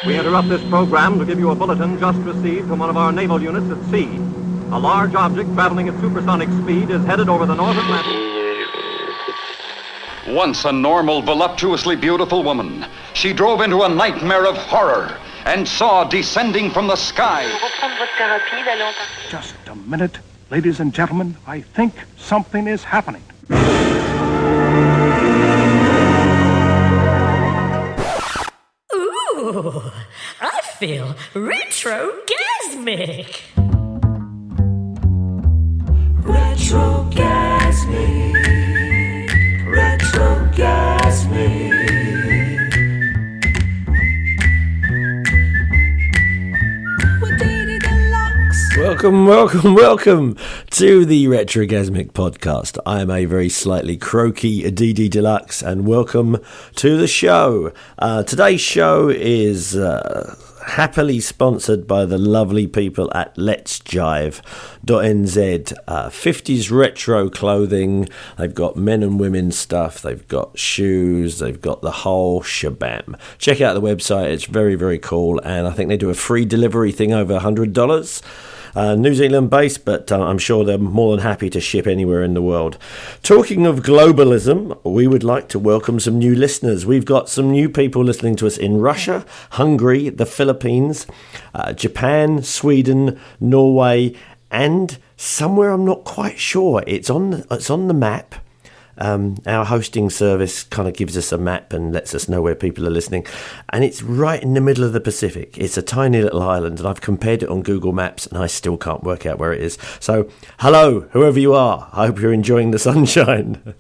We interrupt this program to give you a bulletin just received from one of our naval units at sea. A large object traveling at supersonic speed is headed over the North Atlantic. Once a normal, voluptuously beautiful woman, she drove into a nightmare of horror and saw descending from the sky. Just a minute, ladies and gentlemen. I think something is happening. Ooh, I feel retrogasmic. Retrogasmic. Retrogasmic. Welcome to the Retrogasmic podcast. I am a very slightly croaky DD Deluxe, and welcome to the show. Today's show is happily sponsored by the lovely people at Let's Jive.nz. 50s retro clothing. They've got men and women stuff. They've got shoes. They've got the whole shabam. Check out the website. It's very, very cool. And I think they do a free delivery thing over $100. New Zealand based, but I'm sure they're more than happy to ship anywhere in the world. Talking of globalism, we would like to welcome some new listeners. We've got some new people listening to us in Russia, Hungary, the Philippines, Japan, Sweden, Norway, and somewhere I'm not quite sure. It's on the map. Our hosting service kind of gives us a map and lets us know where people are listening. And it's right in the middle of the Pacific. It's a tiny little island, and I've compared it on Google Maps, and I still can't work out where it is. So, hello, whoever you are. I hope you're enjoying the sunshine.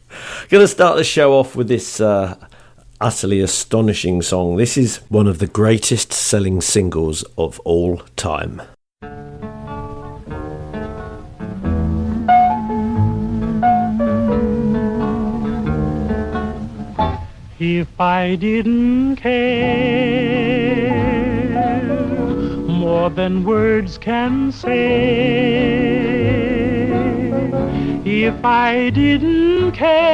Going to start the show off with this utterly astonishing song. This is one of the greatest selling singles of all time. If I didn't care more than words can say, if I didn't care,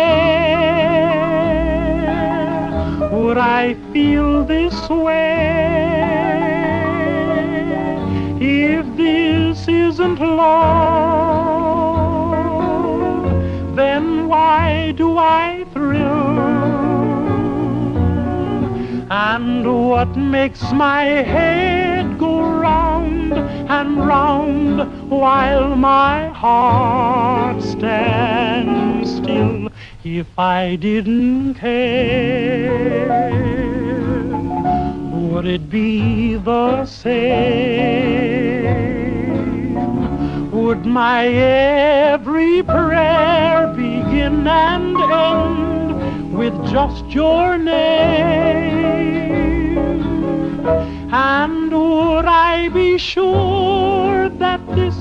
would I feel this way? If this isn't love, then why do I thrill? And what makes my head go round and round while my heart stands still? If I didn't care, would it be the same? Would my every prayer begin and end with just your name? And would I be sure that this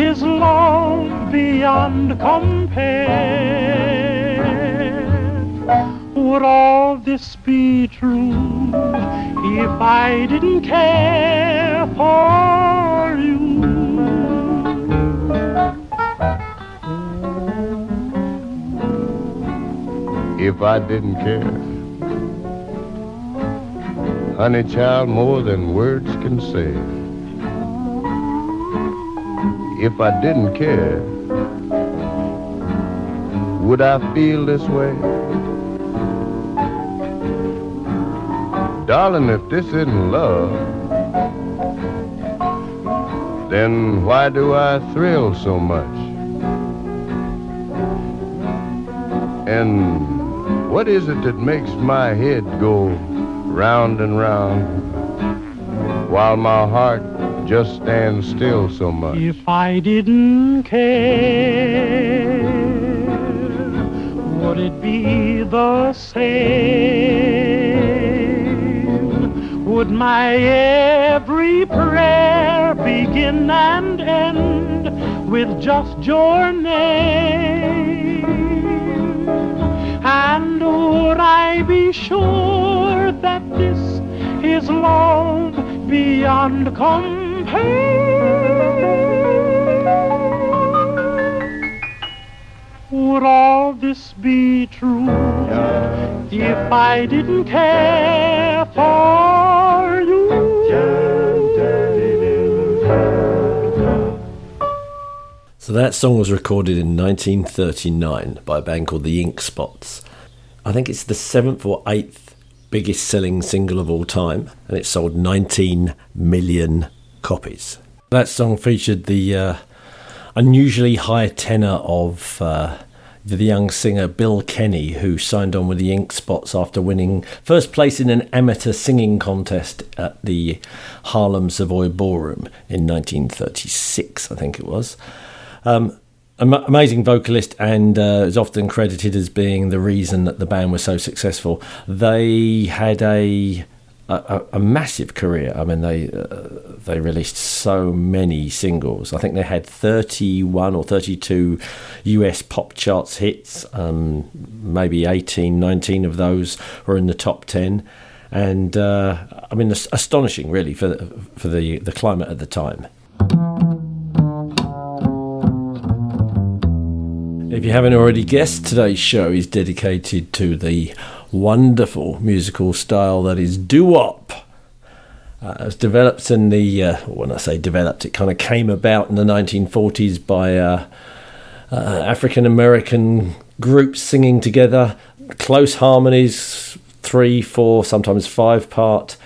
is love beyond compare? Would all this be true if I didn't care for you? If I didn't care, honey child, more than words can say. If I didn't care, would I feel this way? Darling, if this isn't love, then why do I thrill so much? And what is it that makes my head go round and round while my heart just stands still so much? If I didn't care, would it be the same? Would my every prayer begin and end with just your name? And would I be sure that this is love beyond compare? Would all this be true if I didn't care for you? So that song was recorded in 1939 by a band called the Ink Spots. I think it's the 7th or 8th biggest selling single of all time, and it sold 19 million copies. That song featured the unusually high tenor of the young singer Bill Kenny, who signed on with the Ink Spots after winning first place in an amateur singing contest at the Harlem Savoy Ballroom in 1936, I think it was. Amazing vocalist, and is often credited as being the reason that the band was so successful. They had a massive career. I mean, they released so many singles. I think they had 31 or 32 US pop charts hits. Maybe 18, 19 of those were in the top 10. And I mean, astonishing, really, for the climate at the time. If you haven't already guessed, today's show is dedicated to the wonderful musical style that is doo-wop. It was developed in the, when I say developed, it kind of came about in the 1940s by African-American groups singing together, close harmonies, 3, 4, sometimes 5-part,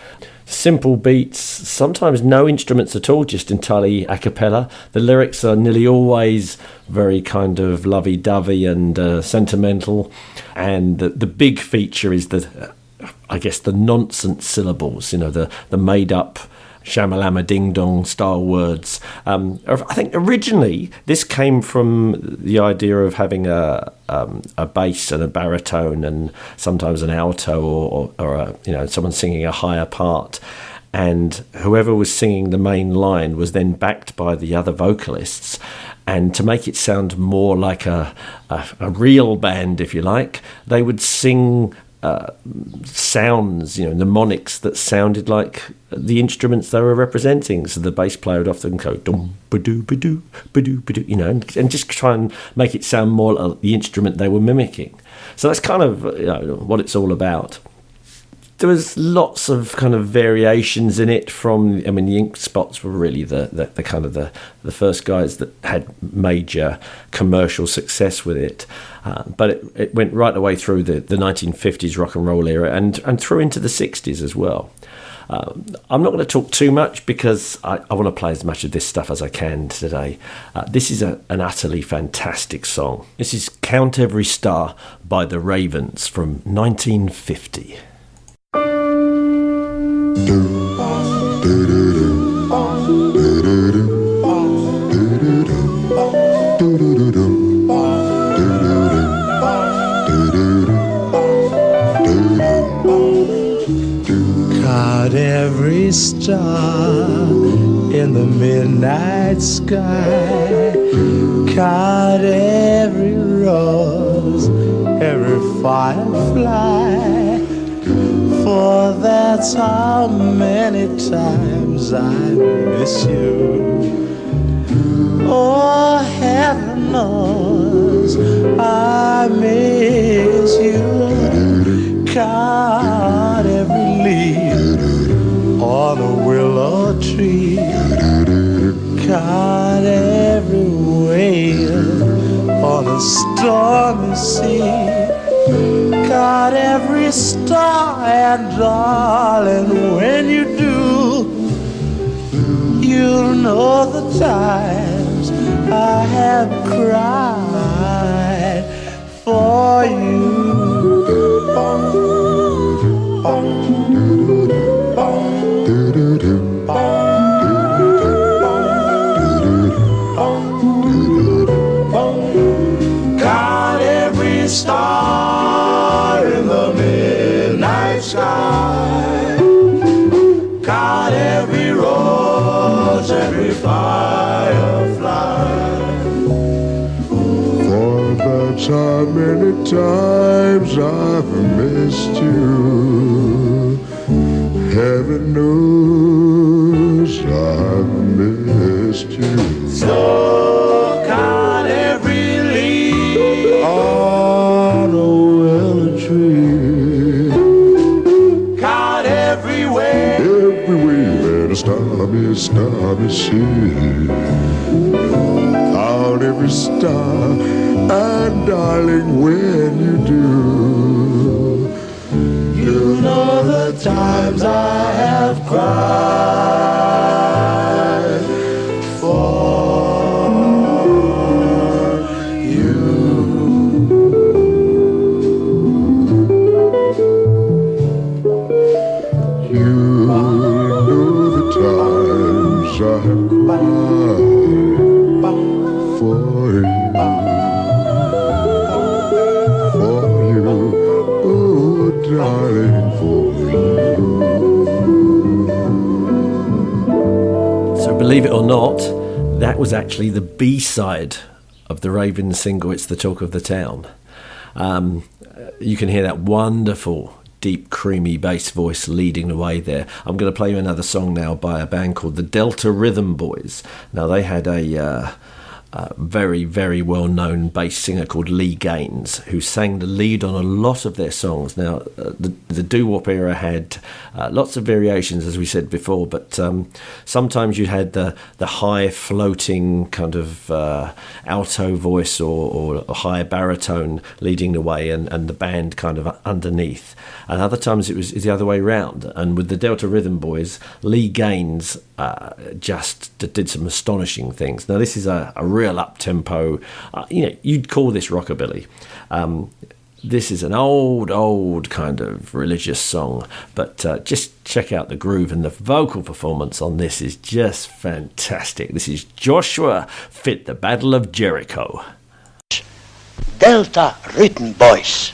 simple beats, sometimes no instruments at all, just entirely a cappella. The lyrics are nearly always very kind of lovey-dovey and sentimental, and the big feature is the nonsense syllables, the made-up shamalama ding-dong style words. I think originally this came from the idea of having a bass and a baritone and sometimes an alto or someone singing a higher part, and whoever was singing the main line was then backed by the other vocalists. And to make it sound more like a real band, if you like, they would sing sounds, mnemonics that sounded like the instruments they were representing. So the bass player would often go dum ba-doo ba-doo ba-doo ba-doo, and just try and make it sound more like the instrument they were mimicking. So that's kind of what it's all about. There was lots of kind of variations in it from, the Ink Spots were really the kind of the first guys that had major commercial success with it. But it went right the way through the 1950s rock and roll era and through into the 60s as well. I'm not going to talk too much because I want to play as much of this stuff as I can today. This is an utterly fantastic song. This is Count Every Star by the Ravens from 1950. Count every star in the midnight sky. Count every rose, every firefly. For that's how many times I miss you. Oh, heaven knows I miss you. Count every leaf on a willow tree. Count every wave on a stormy sea. Count every star, and darling, when you do, you'll know the times I have cried for you. Count every star in the midnight sky. Count every rose, every firefly. For that's how many times I've missed you. Heaven knows I've missed you. So count every leaf on a willow tree. Count every wave and a stormy sea. Count every darling, when you do. You know the times I have cried for you. You know the times I have cried for you. For you, oh darling, for you. So believe it or not, that was actually the B-side of the Raven single, It's the Talk of the Town. You can hear that wonderful, deep, creamy bass voice leading the way there. I'm going to play you another song now by a band called the Delta Rhythm Boys. Now, they had a very, very well-known bass singer called Lee Gaines, who sang the lead on a lot of their songs. Now, the doo-wop era had lots of variations, as we said before, but sometimes you had the high floating kind of alto voice or a high baritone leading the way, and the band kind of underneath. And other times it was the other way round. And with the Delta Rhythm Boys, Lee Gaines just did some astonishing things. Now, this is a real up-tempo, you'd call this rockabilly. This is an old kind of religious song, but just check out the groove, and the vocal performance on this is just fantastic. This is Joshua Fit the Battle of Jericho. Delta Rhythm Boys.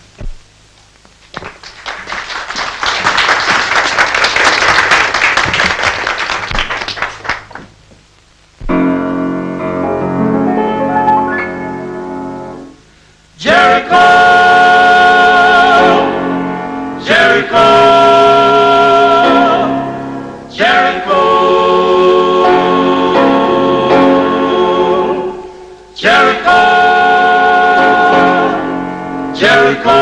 Jericho, Jericho, Jericho, Jericho, Jericho,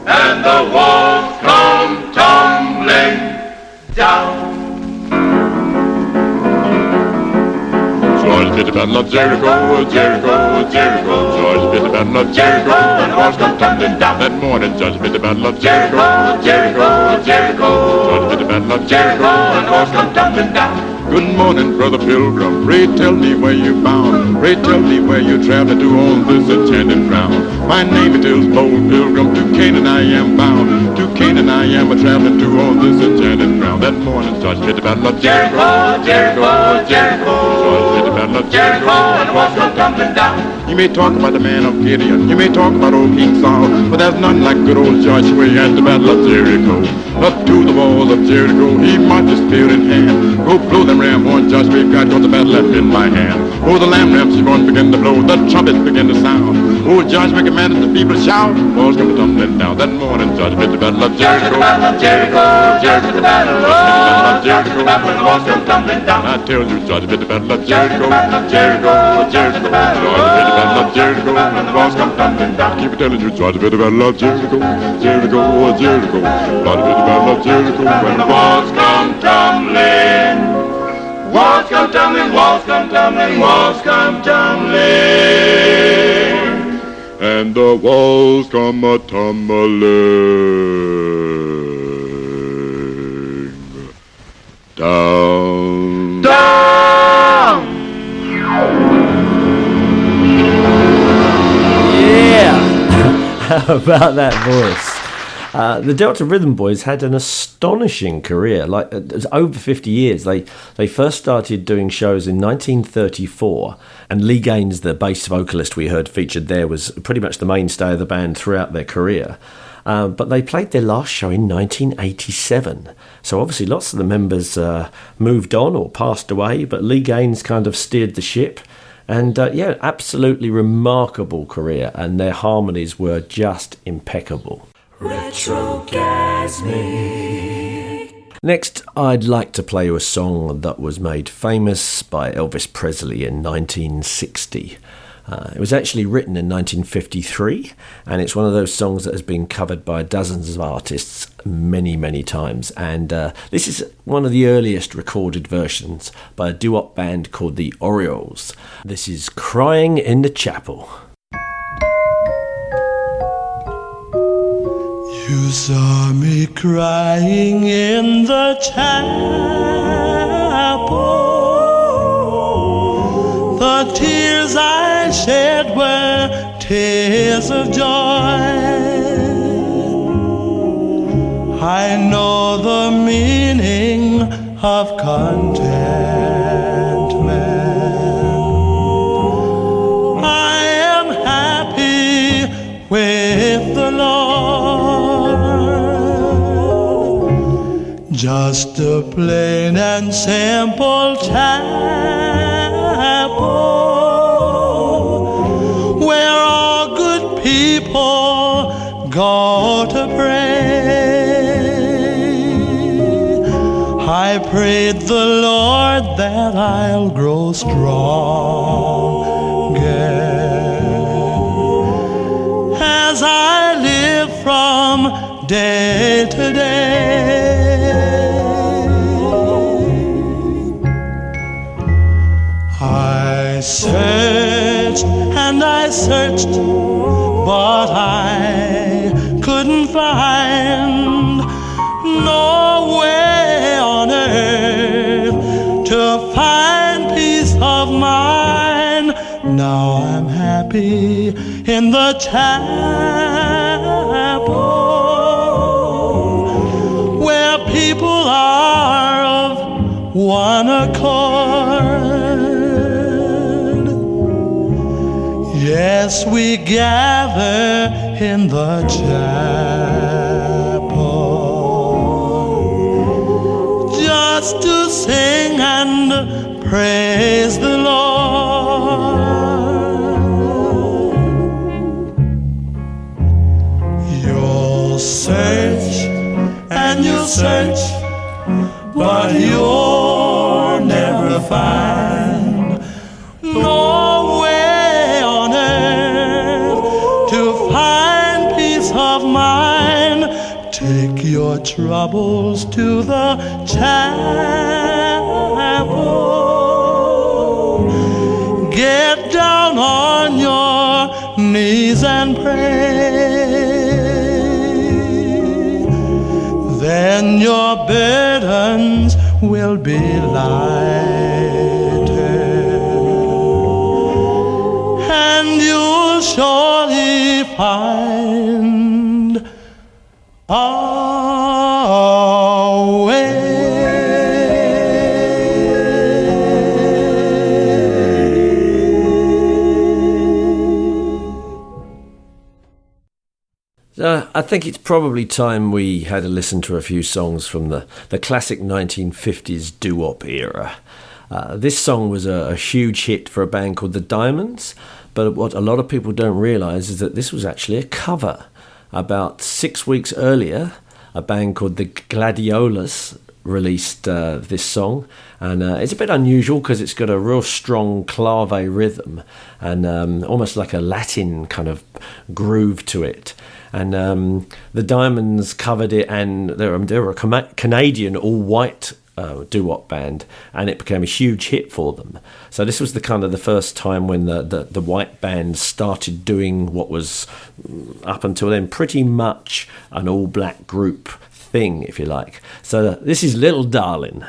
and the walls come tumbling down. George bit the battle of Jericho, Jericho, Jericho. George bit the battle of Jericho, and the walls come tumbling down. That morning, George bit the battle of Jericho, Jericho, Jericho. George bit the battle of Jericho, and the walls come tumbling down. Good morning, brother pilgrim. Pray tell me where you're bound. Pray tell me where you're traveling to on this enchanted ground. My name it is bold pilgrim. To Canaan I am bound. To Canaan I am a traveling to on this enchanted ground. That morning, George bit the battle of Jericho, Jericho, Jericho. George bit the battle of Jericho, and the walls come tumbling down. You may talk about the man of Gideon. You may talk about old King Saul, but there's none like good old Joshua at the battle of Jericho. Up to the walls of Jericho, he marched his spear in hand. Go blow them ram horn, Joshua God, cause the battle left in my hand. Oh, the lamb ram's horn began to blow, the trumpets began to sound. Oh, Joshua commanded the people to shout, walls come tumbling down. That morning, Joshua the battle of Jericho. The battle of Jericho, Jericho the battle of Jericho, the battle of the walls come tumbling down. I tell you, Joshua the battle of Jericho, Jericho, Jericho the battle of Jericho, and the walls come tumbling down. Keep telling you, Joshua the battle of Jericho, Jericho, Jericho, the battle of Jericho, when the walls come tumbling. Walls come tumbling, walls come tumbling, walls come tumbling, and the walls come a-tumbling down. Down! Yeah! How about that voice? The Delta Rhythm Boys had an astonishing career. It was over 50 years. They first started doing shows in 1934, and Lee Gaines, the bass vocalist we heard featured there, was pretty much the mainstay of the band throughout their career. But they played their last show in 1987. So obviously lots of the members moved on or passed away, but Lee Gaines kind of steered the ship. And absolutely remarkable career, and their harmonies were just impeccable. Retrogasmic. Next, I'd like to play you a song that was made famous by Elvis Presley in 1960. It was actually written in 1953, and it's one of those songs that has been covered by dozens of artists many, many times. And this is one of the earliest recorded versions by a doo-wop band called the Orioles. This is Crying in the Chapel. You saw me crying in the chapel. The tears I shed were tears of joy. I know the meaning of contentment. I am happy with the Lord. Just a plain and simple chapel where all good people go to pray. I prayed the Lord that I'll grow strong again as I live from day to day. I searched and I searched, but I couldn't find no way on earth to find peace of mind. Now I'm happy in the chapel where people are of one accord. Yes, we gather in the chapel just to sing and praise the Lord. You'll search and you'll search, but you'll never find no way on earth to find peace of mind. Take your troubles to the chapel. Get down on your knees and pray. Then your burdens will be lighter, and you'll surely find a way. I think it's probably time we had a listen to a few songs from the classic 1950s doo-wop era. This song was a huge hit for a band called the Diamonds, but what a lot of people don't realise is that this was actually a cover. About 6 weeks earlier, a band called the Gladiolas released this song, and it's a bit unusual because it's got a real strong clave rhythm and almost like a Latin kind of groove to it. And the Diamonds covered it, and they were a Canadian all-white doo-wop band, and it became a huge hit for them. So this was the first time when the white band started doing what was up until then pretty much an all-black group thing, if you like. So this is Little Darling.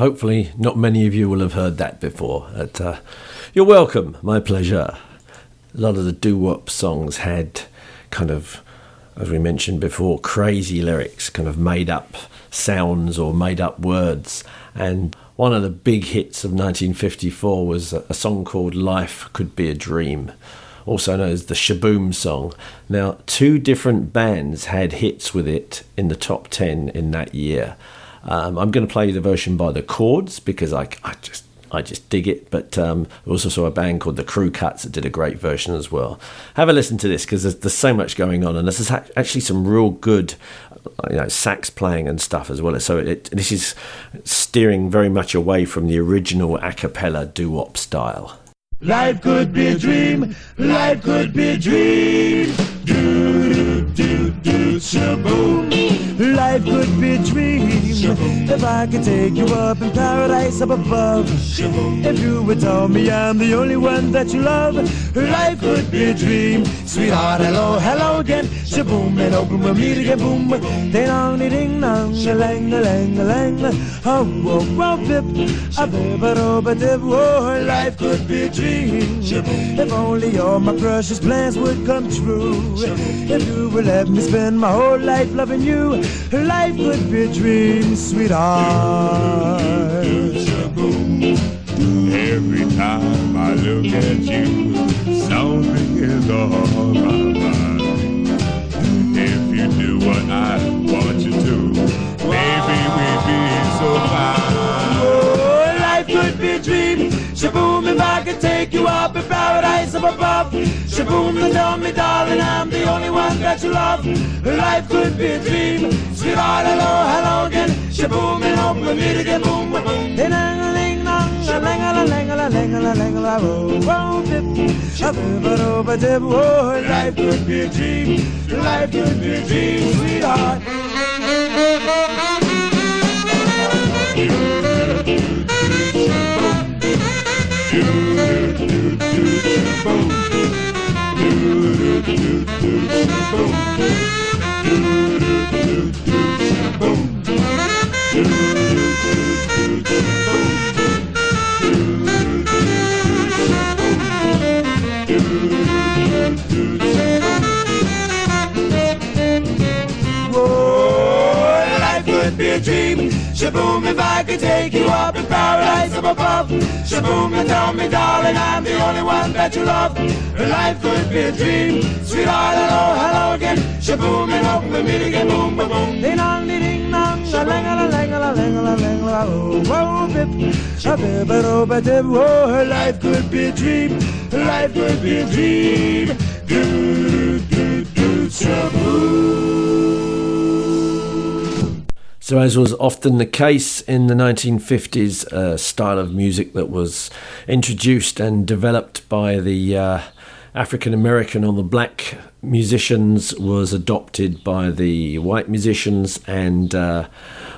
hopefully not many of you will have heard that before. But, you're welcome, my pleasure. A lot of the doo-wop songs had kind of, as we mentioned before, crazy lyrics, kind of made up sounds or made up words. And one of the big hits of 1954 was a song called Life Could Be a Dream, also known as the Shaboom song. Now, 2 different bands had hits with it in the top 10 in that year. I'm going to play the version by the Chords because I just dig it, but there was also a band called the Crew Cuts that did a great version as well. Have a listen to this because there's so much going on, and there's actually some real good sax playing and stuff as well. So this is steering very much away from the original a cappella doo-wop style. Life could be a dream, life could be a dream. Do, do, do, shaboom. Life could be a dream. If I could take you up in paradise up above. If you would tell me I'm the only one that you love. Life could be a dream. Sweetheart, hello, hello again. Shaboom, and open with me to get boom. Ding dong, ding dong, a lang, a lang, a lang. Oh, oh, oh, bip, a bip, a dip. Oh, life could be a dream. If only all my precious plans would come true. If you would let me spend my whole life loving you, life could be a dream, sweetheart. Every time I look at you, something is on my mind. If you do what I want you to, maybe we'd be so fine. Oh, life could be a dream. Shaboom, if I could take you up in paradise up above. Shaboom, tell me, darling, I'm the only one that you love. Life could be a dream. Sweetheart, hello, hello again. Shaboom, and open me to get boom. Oh, life could be a dream. Life could be a dream, sweetheart. Dream. Shaboom, if I could take you up in paradise up above. Shaboom, and tell me, darling, I'm the only one that you love. Life could be a dream. Sweetheart, hello, hello again. Shaboom, and open with me to get boom, boom, boom. Ding dong, ding dong, a lang, a lang, a lang, a lang, oh, oh, bip, a bip, a bip, a oh, life could be a dream. Life could be a dream. Do, do, do, shaboom. So, as was often the case in the 1950s, a style of music that was introduced and developed by the African American or the black musicians was adopted by the white musicians, and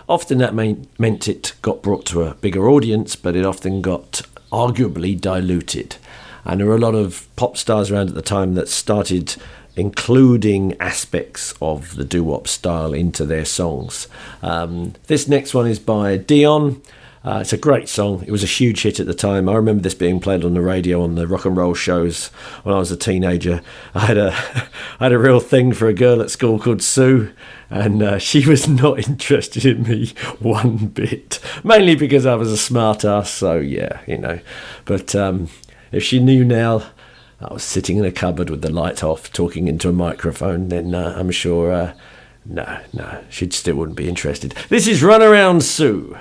often that meant it got brought to a bigger audience, but it often got arguably diluted. And there were a lot of pop stars around at the time that started including aspects of the doo-wop style into their songs. This next one is by Dion. It's a great song. It was a huge hit at the time. I remember this being played on the radio on the rock and roll shows when I was a teenager. I had a real thing for a girl at school called Sue, and she was not interested in me one bit, mainly because I was a smart ass. So yeah, but if she knew now I was sitting in a cupboard with the light off, talking into a microphone, then I'm sure, no, she still wouldn't be interested. This is Run Around Sue.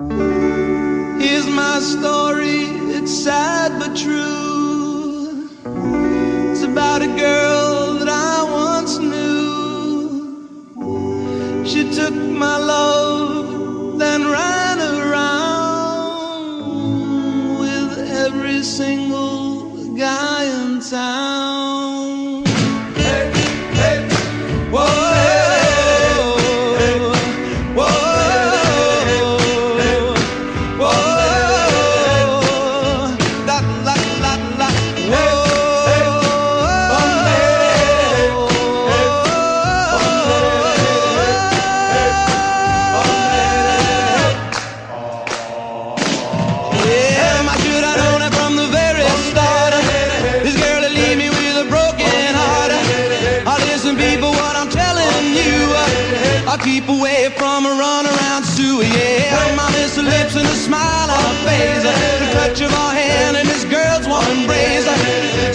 Here's my story, it's sad but true. It's about a girl that I once knew. She took my love, then ran around with every single guy in town. Hey, hey, whoa, hey, whoa, whoa, la la la la, whoa, I keep away from a runaround Sue, yeah. My miss her lips and a smile on her face, the touch of her hand and this girl's warm embrace.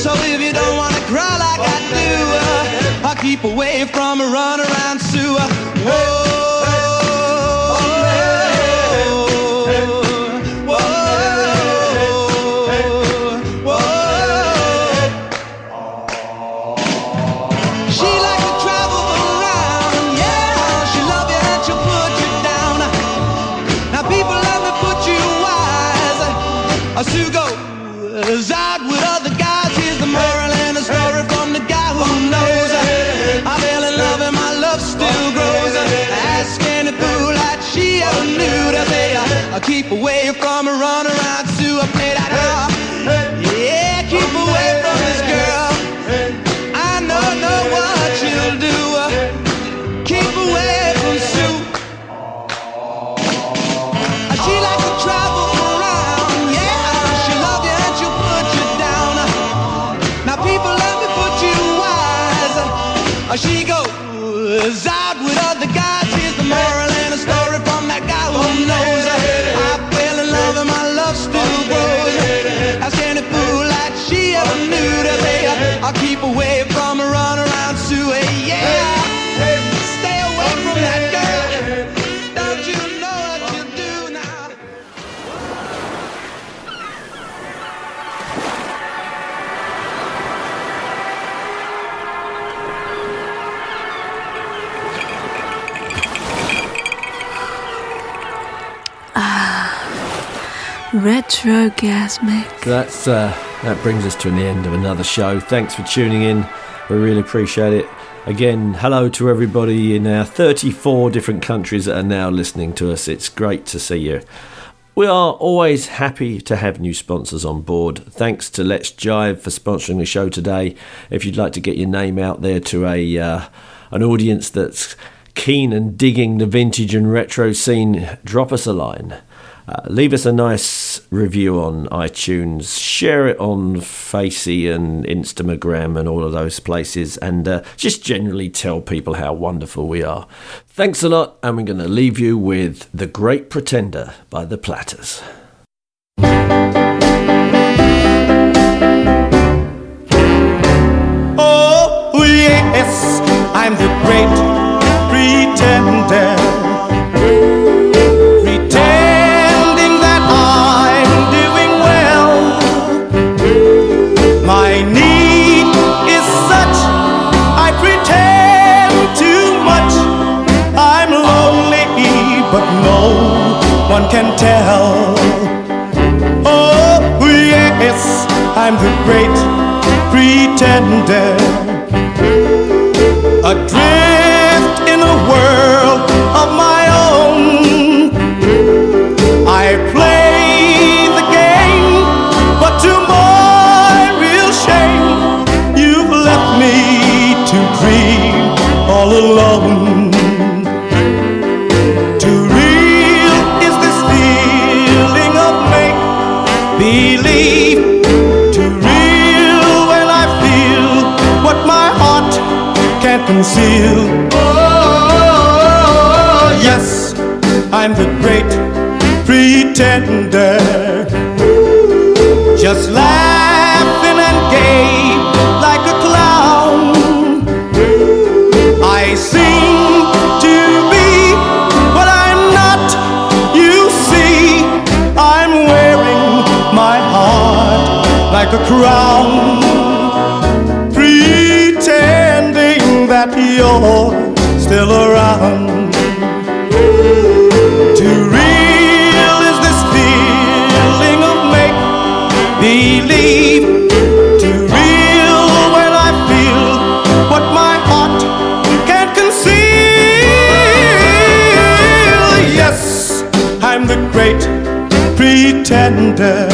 So if you don't wanna cry like I do, I keep away from a runaround Sue. Whoa. Sue goes out with other guys. Here's the moral and a story from the guy who knows. I fell in love and my love still grows. Ask any fool that she ever knew to say, I keep away from a runaround Sue. I play that out. Yeah, keep away from this girl. I know what she'll do. Keep away from Sue. She likes to travel around, yeah. She love you and she'll put you down. Now people let me put you wise. She goes out with other guys. Here's the moral and a story from that guy who knows. I fell in love and my love still grows. Ask any fool like she ever knew to say, I'll keep away from a runaround Sue, yeah. Stay away from that girl. Don't you know what you do now? Retrogasmic. That brings us to the end of another show. Thanks for tuning in. We really appreciate it. Again, hello to everybody in our 34 different countries that are now listening to us. It's great to see you. We are always happy to have new sponsors on board. Thanks to Let's Jive for sponsoring the show today. If you'd like to get your name out there to an audience that's keen and digging the vintage and retro scene, drop us a line. Leave us a nice review on iTunes, share it on Facey and Instagram and all of those places, and just generally tell people how wonderful we are. Thanks a lot, and we're going to leave you with The Great Pretender by The Platters. Oh, yes, I'm the great pretender. Pretending that I'm doing well. My need is such, I pretend too much. I'm lonely, but no one can tell. Oh, yes, I'm the great pretender. Adrift in a world of my own. I play the game, but to my real shame, you've left me to dream all alone. Too real is this feeling of make-believe. Too real when I feel what my heart can't conceal. Oh, yes, I'm the great pretender. Just laughing and gay like a clown. I seem to be what I'm not. You see, I'm wearing my heart like a crown. Pretending that you're still around. Too real is this feeling of make-believe. Too real when I feel what my heart can't conceal. Yes, I'm the great pretender.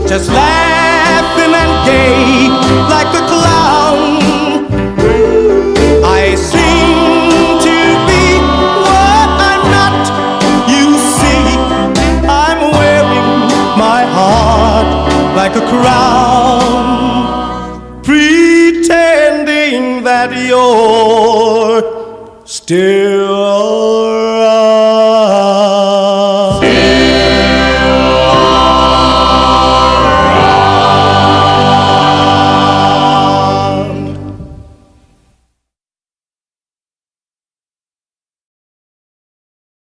Just laughing and gay like the